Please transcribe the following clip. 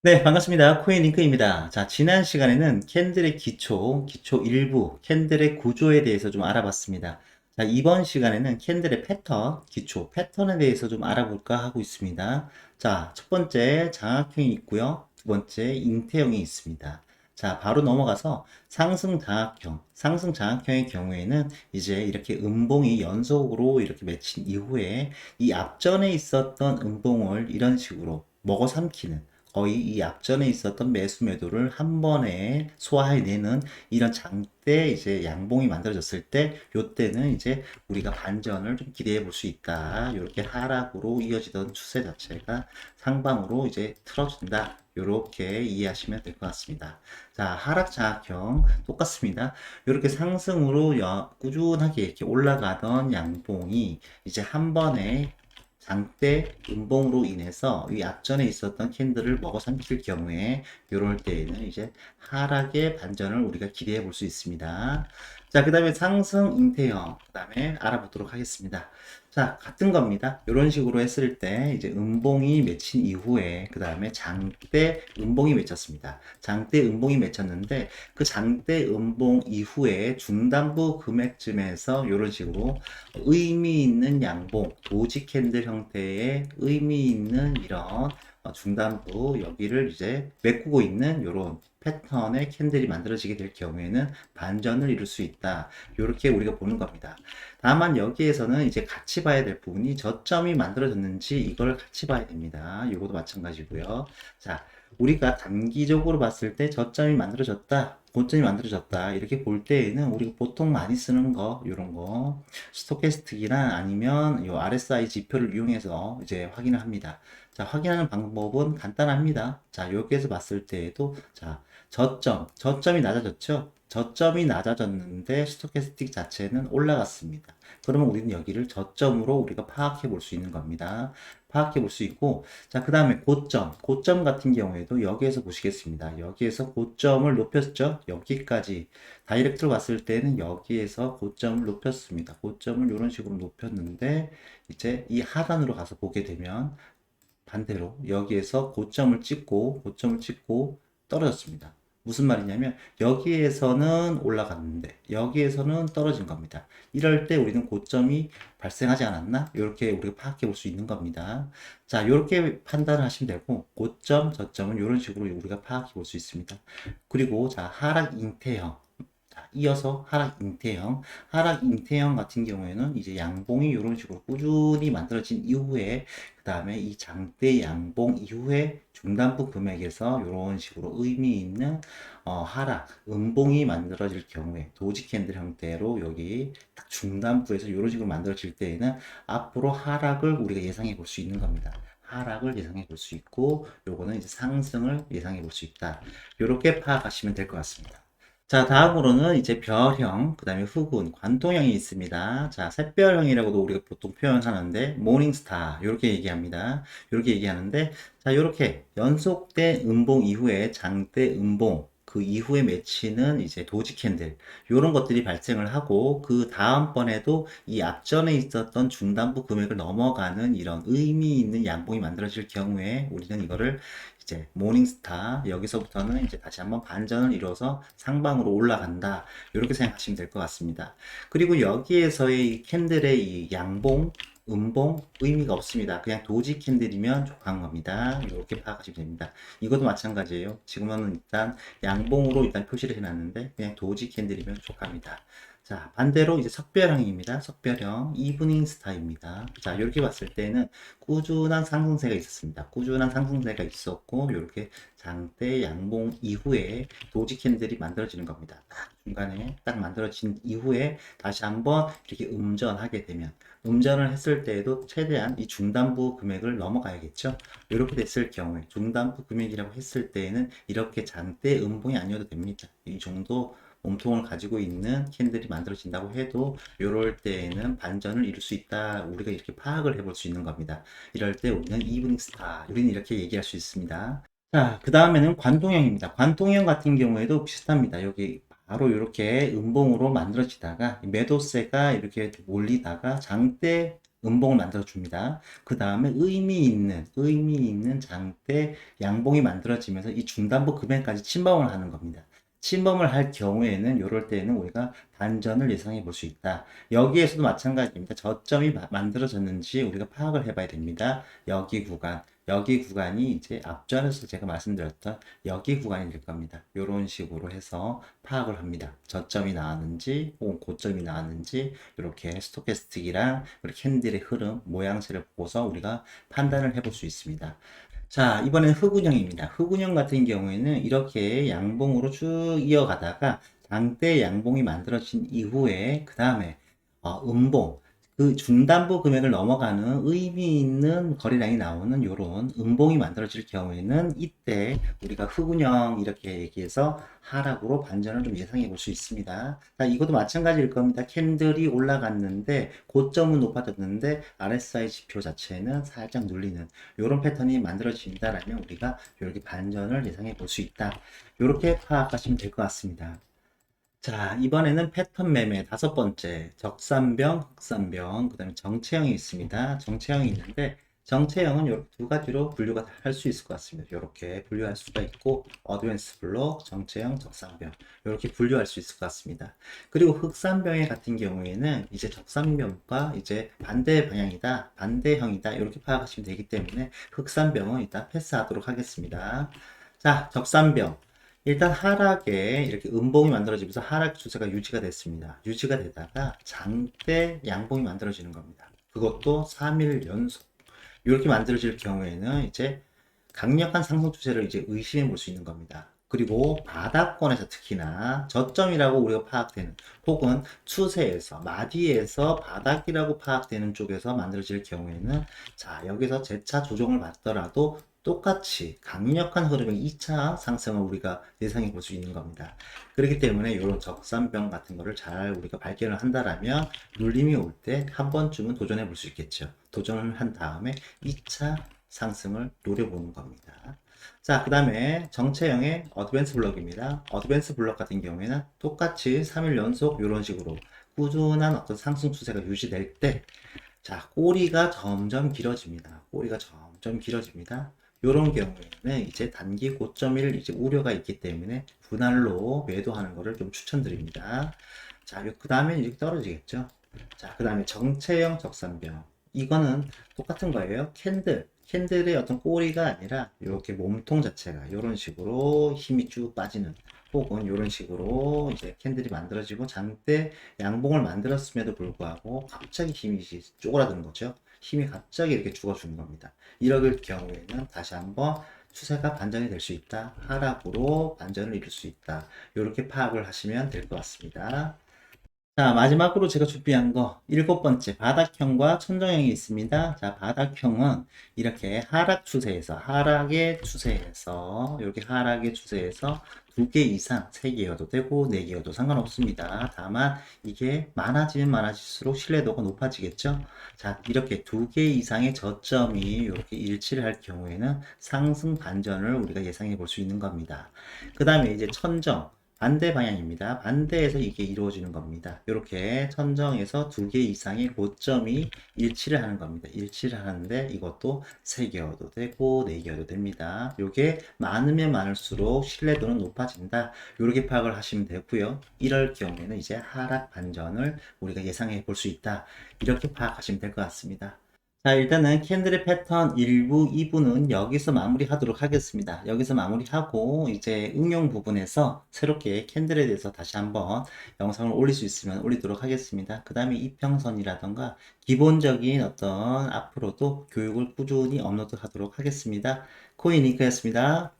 네, 반갑습니다. 코인링크입니다. 자, 지난 시간에는 캔들의 기초 일부, 캔들의 구조에 대해서 좀 알아봤습니다. 자, 이번 시간에는 캔들의 패턴, 기초 패턴에 대해서 좀 알아볼까 하고 있습니다. 자, 첫 번째 장악형이 있고요. 두 번째 잉태형이 있습니다. 자, 바로 넘어가서 상승 장악형의 경우에는 이제 이렇게 음봉이 연속으로 이렇게 맺힌 이후에 이 앞전에 있었던 음봉을 이런 식으로 먹어 삼키는, 거의 이 앞전에 있었던 매수 매도를 한 번에 소화해내는 이런 장대 이제 양봉이 만들어졌을 때, 요때는 이제 우리가 반전을 좀 기대해 볼 수 있다. 이렇게 하락으로 이어지던 추세 자체가 상방으로 이제 틀어준다. 이렇게 이해하시면 될 것 같습니다. 자, 하락 장악형 똑같습니다. 이렇게 상승으로 꾸준하게 이렇게 올라가던 양봉이 이제 한 번에 장대 음봉으로 인해서 이 앞전에 있었던 캔들을 먹어 삼킬 경우에, 이럴 때에는 이제 하락의 반전을 우리가 기대해 볼 수 있습니다. 자, 그 다음에 상승 잉태형, 그 다음에 알아보도록 하겠습니다. 자, 같은 겁니다. 이런 식으로 했을 때 이제 음봉이 맺힌 이후에 그 다음에 장대 음봉이 맺혔습니다. 장대 음봉이 맺혔는데 그 장대 음봉 이후에 중단부 금액쯤에서 이런 식으로 의미 있는 양봉, 도지 캔들 형태의 의미 있는 이런 중단부 여기를 이제 메꾸고 있는 이런 패턴의 캔들이 만들어지게 될 경우에는 반전을 이룰 수 있다. 이렇게 우리가 보는 겁니다. 다만 여기에서는 이제 같이 봐야 될 부분이 저점이 만들어졌는지 이걸 같이 봐야 됩니다. 이것도 마찬가지고요. 자, 우리가 단기적으로 봤을 때 저점이 만들어졌다, 고점이 만들어졌다 이렇게 볼 때에는 우리가 보통 많이 쓰는 거, 이런 거 스토캐스틱이나 아니면 이 RSI 지표를 이용해서 이제 확인을 합니다. 자, 확인하는 방법은 간단합니다. 자, 여기에서 봤을 때에도, 자, 저점이 낮아졌죠? 저점이 낮아졌는데 스토캐스틱 자체는 올라갔습니다. 그러면 우리는 여기를 저점으로 우리가 파악해 볼 수 있는 겁니다. 파악해 볼 수 있고, 자, 그 다음에 고점 같은 경우에도 여기에서 보시겠습니다. 여기에서 고점을 높였죠? 여기까지 다이렉트로 봤을 때는 여기에서 고점을 높였습니다. 고점을 이런 식으로 높였는데 이제 이 하단으로 가서 보게 되면 반대로 여기에서 고점을 찍고 떨어졌습니다. 무슨 말이냐면 여기에서는 올라갔는데 여기에서는 떨어진 겁니다. 이럴 때 우리는 고점이 발생하지 않았나? 이렇게 우리가 파악해 볼 수 있는 겁니다. 자, 이렇게 판단을 하시면 되고, 고점, 저점은 이런 식으로 우리가 파악해 볼 수 있습니다. 그리고 자, 하락 잉태형. 자, 이어서 하락 잉태형 같은 경우에는 이제 양봉이 이런 식으로 꾸준히 만들어진 이후에, 그 다음에 이 장대 양봉 이후에 중단부 금액에서 이런 식으로 의미 있는 하락, 음봉이 만들어질 경우에 도지 캔들 형태로 여기 딱 중단부에서 이런 식으로 만들어질 때에는 앞으로 하락을 우리가 예상해 볼 수 있는 겁니다. 하락을 예상해 볼 수 있고, 요거는 이제 상승을 예상해 볼 수 있다. 이렇게 파악하시면 될 것 같습니다. 자, 다음으로는 이제 별형, 그 다음에 후군, 관통형이 있습니다. 자, 샛별형이라고도 우리가 보통 표현하는데, 모닝스타, 이렇게 얘기합니다. 이렇게 얘기하는데, 자, 이렇게 연속된 음봉 이후에 장대 음봉, 그 이후에 맺히는 이제 도지 캔들, 이런 것들이 발생을 하고, 그 다음번에도 이 앞전에 있었던 중단부 금액을 넘어가는 이런 의미 있는 양봉이 만들어질 경우에 우리는 이거를 이제 모닝스타, 여기서부터는 이제 다시 한번 반전을 이뤄서 상방으로 올라간다. 이렇게 생각하시면 될 것 같습니다. 그리고 여기에서의 이 캔들의 이 양봉, 음봉 의미가 없습니다. 그냥 도지 캔들이면 족한 겁니다. 이렇게 파악하시면 됩니다. 이것도 마찬가지예요. 지금은 일단 양봉으로 일단 표시를 해놨는데 그냥 도지 캔들이면 족합니다. 자, 반대로 이제 석별형입니다. 석별형, 이브닝 스타입니다. 자, 이렇게 봤을 때는 꾸준한 상승세가 있었습니다. 꾸준한 상승세가 있었고, 이렇게 장대 양봉 이후에 도지 캔들이 만들어지는 겁니다. 딱 중간에 딱 만들어진 이후에 다시 한번 이렇게 음전하게 되면, 음전을 했을 때에도 최대한 이 중단부 금액을 넘어가야겠죠. 이렇게 됐을 경우에, 중단부 금액이라고 했을 때에는 이렇게 장대 음봉이 아니어도 됩니다. 이 정도 몸통을 가지고 있는 캔들이 만들어진다고 해도 이럴 때에는 반전을 이룰 수 있다. 우리가 이렇게 파악을 해볼 수 있는 겁니다. 이럴 때 우리는 이브닝 스타, 우리는 이렇게 얘기할 수 있습니다. 자, 그 다음에는 관통형입니다. 관통형 같은 경우에도 비슷합니다. 여기 바로 이렇게 음봉으로 만들어지다가 매도세가 이렇게 몰리다가 장대 음봉을 만들어 줍니다. 그 다음에 의미 있는 장대 양봉이 만들어지면서 이 중단부 금액까지 침범을 하는 겁니다. 침범을 할 경우에는 이럴 때는 우리가 반전을 예상해 볼 수 있다. 여기에서도 마찬가지입니다. 저점이 만들어졌는지 우리가 파악을 해봐야 됩니다. 여기 구간이 이제 앞전에서 제가 말씀드렸던 여기 구간이 될 겁니다. 이런 식으로 해서 파악을 합니다. 저점이 나왔는지 혹은 고점이 나왔는지 이렇게 스토캐스틱이랑 캔들의 흐름, 모양새를 보고서 우리가 판단을 해볼 수 있습니다. 자, 이번엔 흑운형입니다. 흑운형 같은 경우에는 이렇게 양봉으로 쭉 이어가다가 장대 양봉이 만들어진 이후에 그 다음에 음봉, 그 중단부 금액을 넘어가는 의미 있는 거래량이 나오는 요런 음봉이 만들어질 경우에는 이때 우리가 흑운형 이렇게 얘기해서 하락으로 반전을 좀 예상해 볼 수 있습니다. 자, 이것도 마찬가지일 겁니다. 캔들이 올라갔는데 고점은 높아졌는데 RSI 지표 자체는 살짝 눌리는 이런 패턴이 만들어진다라면 우리가 이렇게 반전을 예상해 볼 수 있다. 이렇게 파악하시면 될 것 같습니다. 자, 이번에는 패턴 매매 다섯 번째, 적산병, 흑산병, 그 다음에 정체형이 있습니다. 정체형이 있는데, 정체형은 이렇게 두 가지로 분류가 할 수 있을 것 같습니다. 이렇게 분류할 수가 있고, 어드밴스 블록, 정체형, 적산병. 이렇게 분류할 수 있을 것 같습니다. 그리고 흑산병의 같은 경우에는 이제 적산병과 이제 반대 방향이다, 반대형이다, 이렇게 파악하시면 되기 때문에 흑산병은 일단 패스하도록 하겠습니다. 자, 적산병. 일단 하락에 이렇게 음봉이 만들어지면서 하락 추세가 유지가 됐습니다. 유지가 되다가 장대 양봉이 만들어지는 겁니다. 그것도 3일 연속. 이렇게 만들어질 경우에는 이제 강력한 상승 추세를 이제 의심해 볼 수 있는 겁니다. 그리고 바닥권에서 특히나 저점이라고 우리가 파악되는 혹은 추세에서 마디에서 바닥이라고 파악되는 쪽에서 만들어질 경우에는 자 여기서 재차 조정을 받더라도 똑같이 강력한 흐름의 2차 상승을 우리가 예상해 볼 수 있는 겁니다. 그렇기 때문에 이런 적산병 같은 거를 잘 우리가 발견을 한다라면 눌림이 올 때 한 번쯤은 도전해 볼 수 있겠죠. 도전을 한 다음에 2차 상승을 노려보는 겁니다. 자, 그 다음에 정체형의 어드밴스 블럭입니다. 어드밴스 블럭 같은 경우에는 똑같이 3일 연속 이런 식으로 꾸준한 어떤 상승 추세가 유지될 때, 자, 꼬리가 점점 길어집니다. 꼬리가 점점 길어집니다. 이런 경우에는 이제 단기 고점일 이제 우려가 있기 때문에 분할로 매도하는 것을 좀 추천드립니다. 자, 그 다음에 이렇게 떨어지겠죠. 자, 그 다음에 정체형 적산병. 이거는 똑같은 거예요. 캔들의 어떤 꼬리가 아니라 이렇게 몸통 자체가 이런 식으로 힘이 쭉 빠지는 혹은 이런 식으로 이제 캔들이 만들어지고 장대 양봉을 만들었음에도 불구하고 갑자기 힘이 쪼그라드는 거죠. 힘이 갑자기 이렇게 죽어주는 겁니다. 이럴 경우에는 다시 한번 추세가 반전이 될 수 있다. 하락으로 반전을 이룰 수 있다. 이렇게 파악을 하시면 될 것 같습니다. 자, 마지막으로 제가 준비한 거, 일곱 번째, 바닥형과 천정형이 있습니다. 자, 바닥형은 이렇게 이렇게 하락의 추세에서 두 개 이상, 세 개여도 되고, 네 개여도 상관없습니다. 다만, 이게 많아지면 많아질수록 신뢰도가 높아지겠죠? 자, 이렇게 두 개 이상의 저점이 이렇게 일치를 할 경우에는 상승 반전을 우리가 예상해 볼 수 있는 겁니다. 그 다음에 이제 천정. 반대 방향입니다. 반대에서 이게 이루어지는 겁니다. 이렇게 천정에서 두 개 이상의 고점이 일치를 하는 겁니다. 일치를 하는데 이것도 3개여도 되고 4개여도 됩니다. 이게 많으면 많을수록 신뢰도는 높아진다. 이렇게 파악을 하시면 되고요. 이럴 경우에는 이제 하락 반전을 우리가 예상해 볼 수 있다. 이렇게 파악하시면 될 것 같습니다. 자, 일단은 캔들의 패턴 1부, 2부는 여기서 마무리하도록 하겠습니다. 여기서 마무리하고 이제 응용 부분에서 새롭게 캔들에 대해서 다시 한번 영상을 올릴 수 있으면 올리도록 하겠습니다. 그 다음에 이평선이라던가 기본적인 어떤 앞으로도 교육을 꾸준히 업로드 하도록 하겠습니다. 코인 링크였습니다.